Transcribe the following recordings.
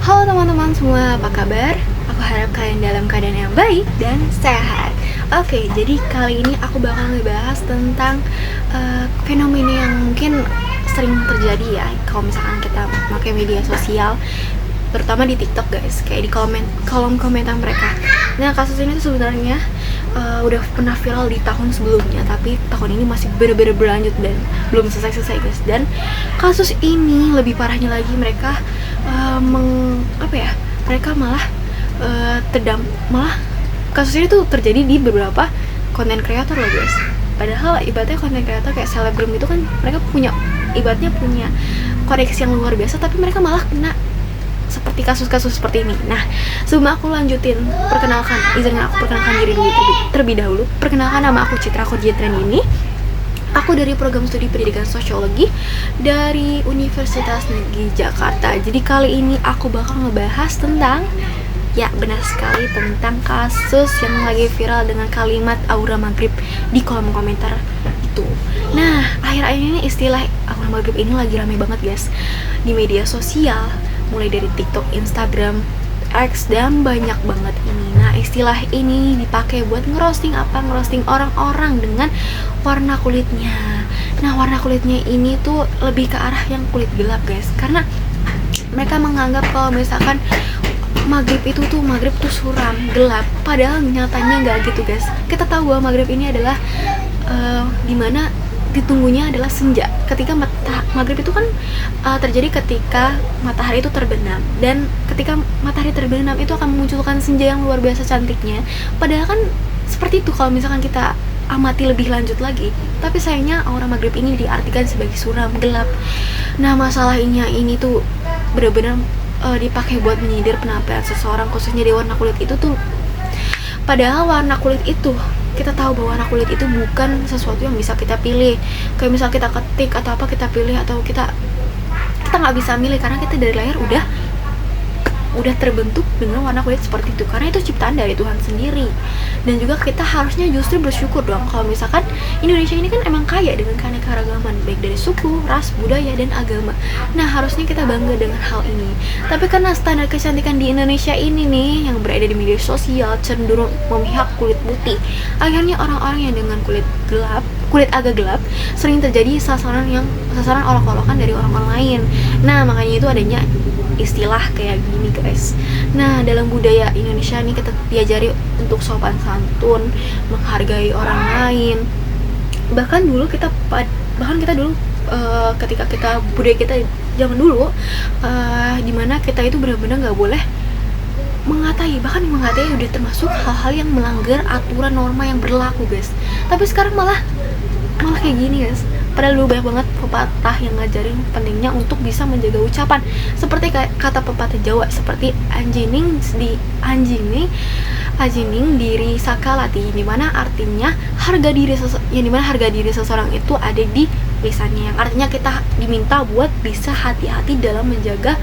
Halo teman-teman semua, apa kabar? Aku harap kalian dalam keadaan yang baik dan sehat. Oke, jadi kali ini aku bakal ngebahas tentang fenomena yang mungkin sering terjadi ya kalau misalkan kita pakai media sosial, terutama di TikTok guys, kayak di kolom komentar mereka. Nah, kasus ini tuh sebenarnya udah pernah viral di tahun sebelumnya, tapi tahun ini masih bener-bener berlanjut dan belum selesai guys. Dan kasus ini lebih parahnya lagi, mereka mereka malah malah kasus ini tuh terjadi di beberapa konten kreator loh guys. Padahal ibaratnya konten kreator kayak selebgram itu kan mereka punya koneksi yang luar biasa, tapi mereka malah kena seperti kasus-kasus seperti ini. Nah, sebelum aku lanjutin, izinkan aku perkenalkan diri dulu terlebih dahulu. Perkenalkan, nama aku Citra Kurjitren ini. Aku dari program studi pendidikan sosiologi dari Universitas Negeri Jakarta. Jadi kali ini aku bakal ngebahas tentang, ya benar sekali, tentang kasus yang lagi viral dengan kalimat aura maghrib di kolom komentar itu. Nah, akhir-akhir ini istilah aura maghrib ini lagi rame banget guys di media sosial, mulai dari TikTok, Instagram, X, dan banyak banget ini. Nah, istilah ini dipakai buat ngerosting orang-orang dengan warna kulitnya. Nah, warna kulitnya ini tuh lebih ke arah yang kulit gelap guys, karena mereka menganggap kalau misalkan maghrib tuh suram, gelap. Padahal nyatanya nggak gitu guys. Kita tahu bahwa maghrib ini adalah dimana ditunggunya adalah senja. Ketika maghrib itu kan terjadi ketika matahari itu terbenam, dan ketika matahari terbenam itu akan memunculkan senja yang luar biasa cantiknya. Padahal kan seperti itu kalau misalkan kita amati lebih lanjut lagi, tapi sayangnya aura maghrib ini diartikan sebagai suram, gelap. Nah, masalahnya ini tuh benar-benar dipakai buat menyindir penampilan seseorang, khususnya di warna kulit itu tuh. Padahal warna kulit itu, kita tahu bahwa warna kulit itu bukan sesuatu yang bisa kita pilih. Kayak misal kita ketik atau apa kita pilih, atau kita nggak bisa milih karena kita dari lahir udah terbentuk dengan warna kulit seperti itu, karena itu ciptaan dari Tuhan sendiri. Dan juga kita harusnya justru bersyukur dong kalau misalkan Indonesia ini kan emang kaya dengan keanekaragaman, baik dari suku, ras, budaya, dan agama. Nah, harusnya kita bangga dengan hal ini. Tapi karena standar kecantikan di Indonesia ini nih yang berada di media sosial cenderung memihak kulit putih, akhirnya orang-orang yang dengan kulit agak gelap sering terjadi sasaran olok-olokan dari orang-orang lain. Nah, makanya itu adanya istilah kayak gini guys. Nah, dalam budaya Indonesia nih kita diajari untuk sopan santun, menghargai orang lain. Bahkan kita dulu ketika budaya kita zaman dulu, dimana kita itu benar-benar nggak boleh bahkan mengatai udah termasuk hal-hal yang melanggar aturan norma yang berlaku guys. Tapi sekarang malah kayak gini guys. Padahal dulu banyak banget pepatah yang ngajarin pentingnya untuk bisa menjaga ucapan, seperti kata pepatah Jawa seperti anjining diri sakalati, dimana artinya harga diri seseorang itu ada di lisannya, yang artinya kita diminta buat bisa hati-hati dalam menjaga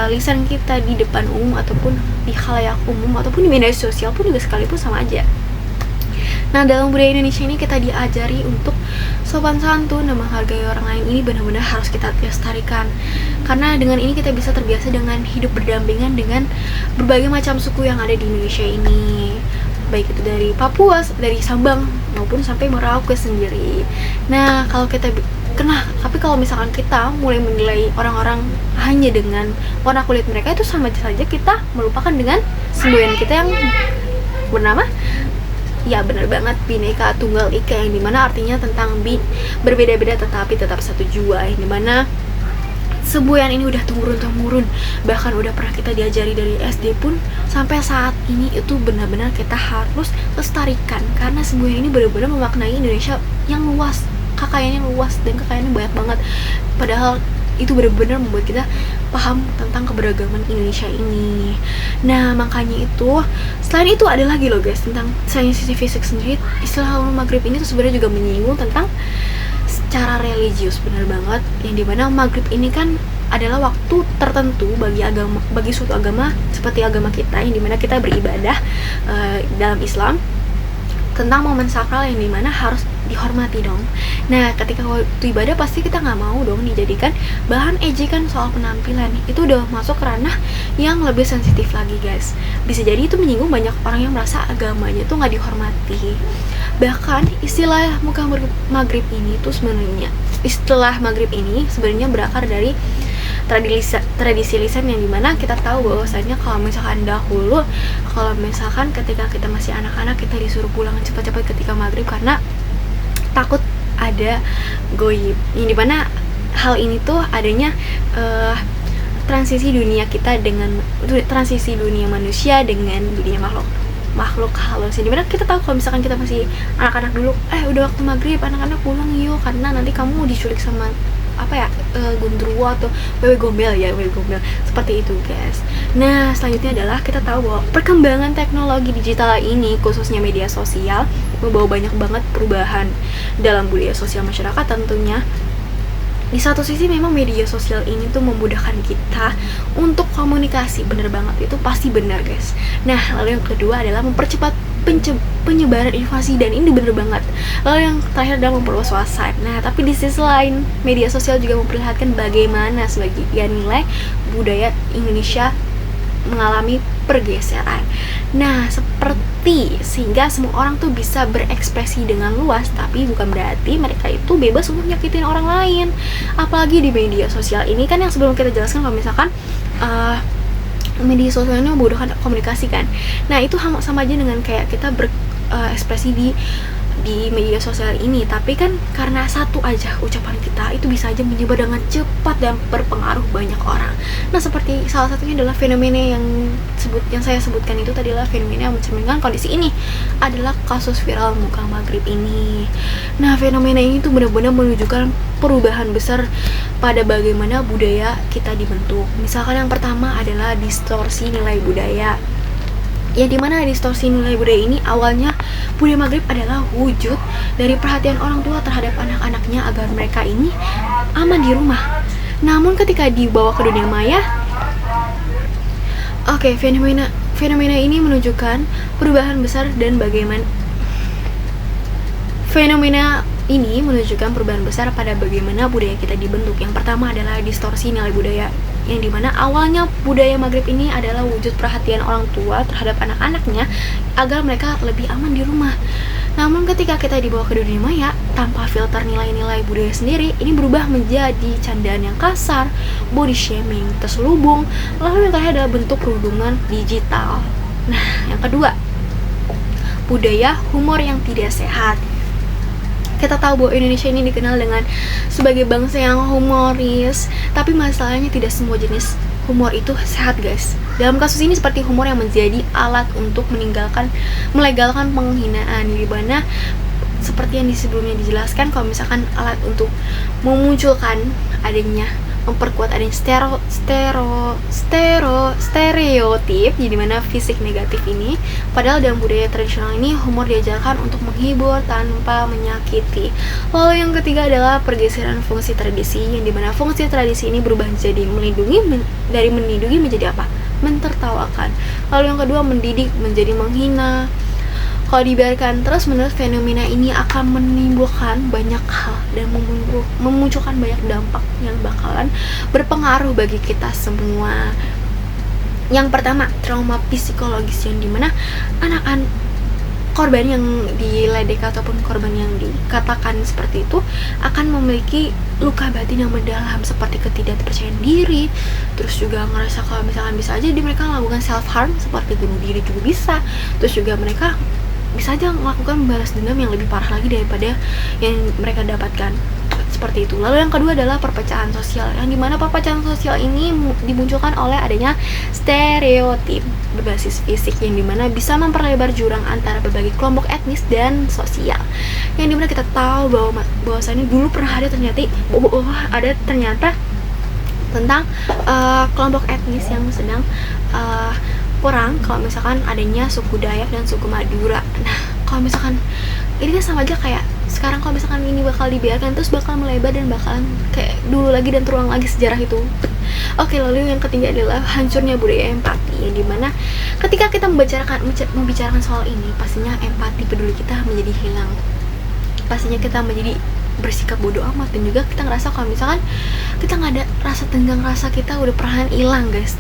lisan kita di depan umum ataupun di khalayak umum ataupun di media sosial pun juga sekalipun sama aja. Nah, dalam budaya Indonesia ini kita diajari untuk sopan santun dan menghargai orang lain. Ini benar-benar harus kita lestarikan, karena dengan ini kita bisa terbiasa dengan hidup berdampingan dengan berbagai macam suku yang ada di Indonesia ini, baik itu dari Papua, dari Sabang, maupun sampai Merauke sendiri. Nah, tapi kalau misalkan kita mulai menilai orang-orang hanya dengan warna kulit mereka, itu sama saja kita melupakan dengan semboyan kita yang bernama, ya benar banget, Bhinneka Tunggal Ika, yang dimana artinya tentang berbeda-beda tetapi tetap satu jua, yang dimana semboyan ini udah temurun, bahkan udah pernah kita diajari dari SD pun sampai saat ini itu benar-benar kita harus lestarikan, karena semboyan ini benar-benar memaknai Indonesia yang luas, kekayaannya luas dan kekayaannya banyak banget. Padahal itu benar-benar membuat kita paham tentang keberagaman Indonesia ini. Nah, makanya itu, selain itu ada lagi loh guys tentang sains fisik sendiri. Istilah aura maghrib ini tuh sebenarnya juga menyinggung tentang secara religius, benar banget, yang dimana maghrib ini kan adalah waktu tertentu bagi suatu agama seperti agama kita, yang dimana kita beribadah dalam Islam, tentang momen sakral yang dimana harus dihormati dong. Nah, ketika waktu ibadah pasti kita nggak mau dong dijadikan bahan ejekan soal penampilan. Itu udah masuk ke ranah yang lebih sensitif lagi, guys. Bisa jadi itu menyinggung banyak orang yang merasa agamanya tuh nggak dihormati. Bahkan istilah muka maghrib ini tuh sebenarnya berakar dari tradisi lisan yang dimana kita tahu bahwasanya kalau misalkan ketika kita masih anak-anak kita disuruh pulang cepat-cepat ketika maghrib karena takut ada goib, yang dimana hal ini tuh adanya transisi dunia manusia dengan dunia makhluk halus, yang dimana kita tahu kalau misalkan kita masih anak-anak dulu, udah waktu maghrib, anak-anak pulang yuk karena nanti kamu diculik sama gundurwo atau wewe gombel seperti itu, guys. Nah, selanjutnya adalah kita tahu bahwa perkembangan teknologi digital ini, khususnya media sosial, membawa banyak banget perubahan dalam budaya sosial masyarakat tentunya. Di satu sisi memang media sosial ini tuh memudahkan kita untuk komunikasi, bener banget, itu pasti benar, guys. Nah, lalu yang kedua adalah mempercepat penyebaran informasi, dan ini bener banget. Lalu yang terakhir adalah memperluas wawasan. Nah, tapi di sisi lain media sosial juga memperlihatkan bagaimana sebagian nilai budaya Indonesia mengalami pergeseran. Nah, seperti sehingga semua orang tuh bisa berekspresi dengan luas, tapi bukan berarti mereka itu bebas untuk nyakitin orang lain. Apalagi di media sosial ini kan yang sebelum kita jelaskan kalau misalkan media sosial ini memudahkan komunikasi kan. Nah, itu sama aja dengan kayak kita berekspresi di media sosial ini, tapi kan karena satu aja ucapan kita itu bisa aja menyebar dengan cepat dan berpengaruh banyak orang. Nah, seperti salah satunya adalah fenomena yang saya sebutkan itu tadi adalah fenomena yang mencerminkan kondisi ini adalah kasus viral muka maghrib ini. Nah, fenomena ini tuh benar-benar menunjukkan perubahan besar pada bagaimana budaya kita dibentuk. Misalkan yang pertama adalah distorsi nilai budaya, yang dimana distorsi nilai budaya ini awalnya budaya maghrib adalah wujud dari perhatian orang tua terhadap anak-anaknya agar mereka ini aman di rumah. Namun ketika dibawa ke dunia maya, fenomena ini menunjukkan perubahan besar dan bagaimana fenomena ini menunjukkan perubahan besar pada bagaimana budaya kita dibentuk. Yang pertama adalah distorsi nilai budaya, yang dimana awalnya budaya maghrib ini adalah wujud perhatian orang tua terhadap anak-anaknya agar mereka lebih aman di rumah. Namun ketika kita dibawa ke dunia maya tanpa filter nilai-nilai budaya sendiri, ini berubah menjadi candaan yang kasar, body shaming, terselubung, lalu yang terakhir adalah bentuk perundungan digital. Nah, yang kedua, budaya humor yang tidak sehat. Kita tahu bahwa Indonesia ini dikenal dengan sebagai bangsa yang humoris, tapi masalahnya tidak semua jenis humor itu sehat, guys. Dalam kasus ini seperti humor yang menjadi alat untuk melegalkan penghinaan, di mana seperti yang sebelumnya dijelaskan, kalau misalkan alat untuk memunculkan memperkuat adanya stereotip, jadi mana fisik negatif ini. Padahal dalam budaya tradisional ini humor diajarkan untuk menghibur tanpa menyakiti. Lalu yang ketiga adalah pergeseran fungsi tradisi, yang dimana fungsi tradisi ini berubah menjadi dari melindungi menjadi apa? Mentertawakan. Lalu yang kedua, mendidik menjadi menghina. Kalau dibiarkan terus-menerus, fenomena ini akan menimbulkan banyak hal dan memunculkan banyak dampak yang bakalan berpengaruh bagi kita semua. Yang pertama, trauma psikologis, yang dimana anak-anak korban yang diledek ataupun korban yang dikatakan seperti itu akan memiliki luka batin yang mendalam seperti ketidakpercayaan diri, terus juga ngerasa kalau misalkan bisa aja mereka melakukan self harm seperti bunuh diri juga bisa, terus juga mereka bisa aja melakukan balas dendam yang lebih parah lagi daripada yang mereka dapatkan, seperti itu. Lalu yang kedua adalah perpecahan sosial, yang dimana perpecahan sosial ini dimunculkan oleh adanya stereotip berbasis fisik, yang dimana bisa memperlebar jurang antara berbagai kelompok etnis dan sosial, yang dimana kita tahu bahwasannya dulu pernah ada ternyata tentang kelompok etnis yang sedang perang kalau misalkan adanya suku Dayak dan suku Madura. Nah, kalau misalkan ini kan sama aja kayak sekarang kalau misalkan ini bakal dibiarkan terus bakal melebar dan bakalan kayak dulu lagi dan terulang lagi sejarah itu. Oke, lalu yang ketiga adalah hancurnya budaya empati, yang dimana ketika kita membicarakan soal ini pastinya empati peduli kita menjadi hilang. pastinya kita menjadi bersikap bodoh amat, dan juga kita ngerasa kalau misalkan kita nggak ada rasa tenggang, rasa kita udah perlahan hilang guys.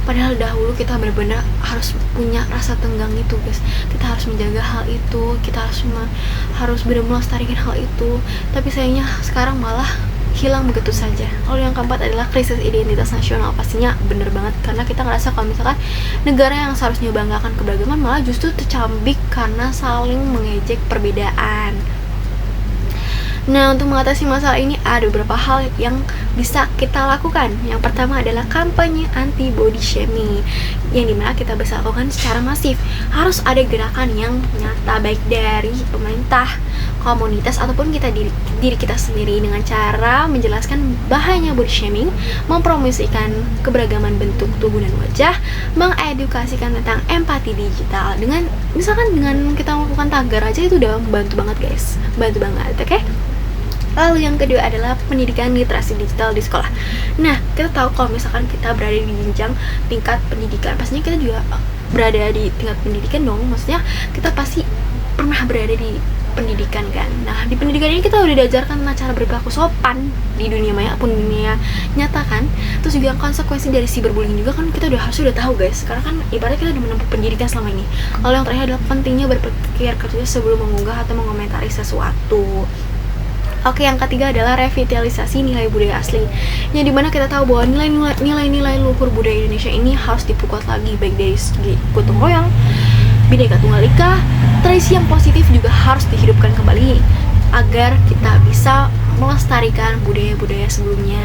Padahal dahulu kita benar-benar harus punya rasa tenggang itu guys, kita harus menjaga hal itu, kita harus benar-benar melestarikan hal itu. Tapi sayangnya sekarang malah hilang begitu saja. Lalu yang keempat adalah krisis identitas nasional. Pastinya bener banget, karena kita ngerasa kalau misalkan negara yang seharusnya banggakan keberagaman malah justru tercambik karena saling mengejek perbedaan. Nah, untuk mengatasi masalah ini ada beberapa hal yang bisa kita lakukan. Yang pertama adalah kampanye anti body shaming, yang dimana kita bisa lakukan secara masif. Harus ada gerakan yang nyata, baik dari pemerintah, komunitas, ataupun diri kita sendiri, dengan cara menjelaskan bahayanya body shaming, mempromosikan keberagaman bentuk tubuh dan wajah, mengedukasikan tentang empati digital. Misalkan dengan kita melakukan tagar aja itu udah membantu banget guys, bantu banget, oke? Lalu yang kedua adalah pendidikan literasi digital di sekolah. Nah, kita tahu kalau misalkan kita berada di jenjang tingkat pendidikan, pastinya kita juga berada di tingkat pendidikan dong. Maksudnya kita pasti pernah berada di pendidikan kan. Nah, di pendidikan ini kita udah diajarkan tentang cara berperilaku sopan di dunia maya pun dunia nyata kan. Terus juga konsekuensi dari cyberbullying juga kan kita harusnya udah tahu guys. Karena kan ibaratnya kita udah menempuh pendidikan selama ini. Lalu yang terakhir adalah pentingnya berpikir kritis sebelum mengunggah atau mengomentari sesuatu. Oke, yang ketiga adalah revitalisasi nilai budaya asli, yang dimana kita tahu bahwa nilai-nilai luhur budaya Indonesia ini harus diperkuat lagi, baik dari segi gotong royong, Bhinneka Tunggal Ika, tradisi yang positif juga harus dihidupkan kembali agar kita bisa melestarikan budaya-budaya sebelumnya.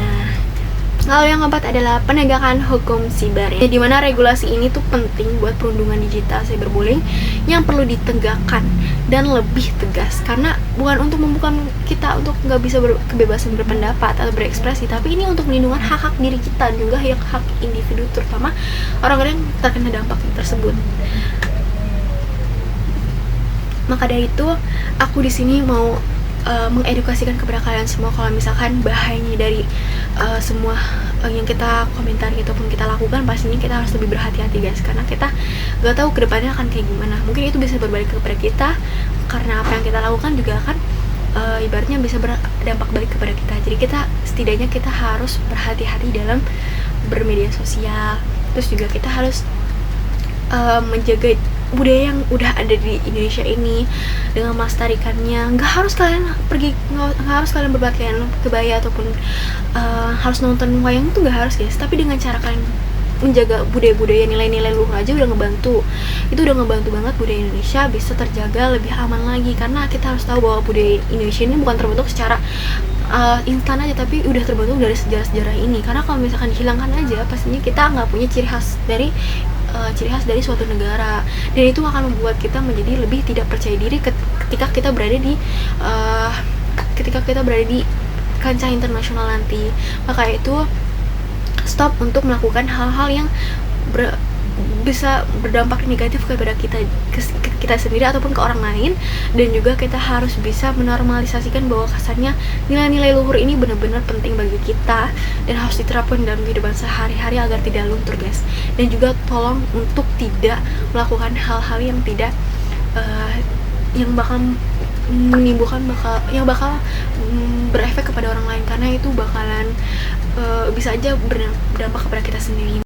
Lalu yang keempat adalah penegakan hukum siber, ya, dimana regulasi ini tuh penting buat perlindungan digital cyberbullying yang perlu ditegakkan dan lebih tegas, karena bukan untuk membuka kita untuk nggak bisa kebebasan berpendapat atau berekspresi, tapi ini untuk melindungi hak-hak diri kita dan juga hak individu, terutama orang-orang yang terkena dampak tersebut. Maka dari itu aku di sini mau mengedukasikan kepada kalian semua kalau misalkan bahayanya dari semua yang kita komentari ataupun kita lakukan, pastinya kita harus lebih berhati-hati guys, karena kita gak tahu kedepannya akan kayak gimana. Mungkin itu bisa berbalik kepada kita, karena apa yang kita lakukan juga akan ibaratnya bisa berdampak balik kepada kita. Jadi setidaknya kita harus berhati-hati dalam bermedia sosial. Terus juga kita harus menjaga budaya yang udah ada di Indonesia ini dengan melestarikannya. Nggak harus kalian berpakaian kebaya ataupun harus nonton wayang, itu nggak harus guys, tapi dengan cara kalian menjaga budaya-budaya, nilai-nilai luhur aja udah ngebantu. Itu udah ngebantu banget budaya Indonesia bisa terjaga lebih aman lagi, karena kita harus tahu bahwa budaya Indonesia ini bukan terbentuk secara instan aja, tapi udah terbentuk dari sejarah-sejarah ini. Karena kalau misalkan dihilangkan aja, pastinya kita nggak punya ciri khas dari suatu negara, dan itu akan membuat kita menjadi lebih tidak percaya diri ketika kita berada di kancah internasional nanti. Maka itu stop untuk melakukan hal-hal yang bisa berdampak negatif kepada kita sendiri ataupun ke orang lain, dan juga kita harus bisa menormalisasikan bahwa kasarnya nilai-nilai luhur ini benar-benar penting bagi kita dan harus diterapkan dalam kehidupan sehari-hari agar tidak luntur guys. Dan juga tolong untuk tidak melakukan hal-hal yang tidak yang bakal berefek kepada orang lain, karena itu bakalan bisa aja berdampak kepada kita sendiri.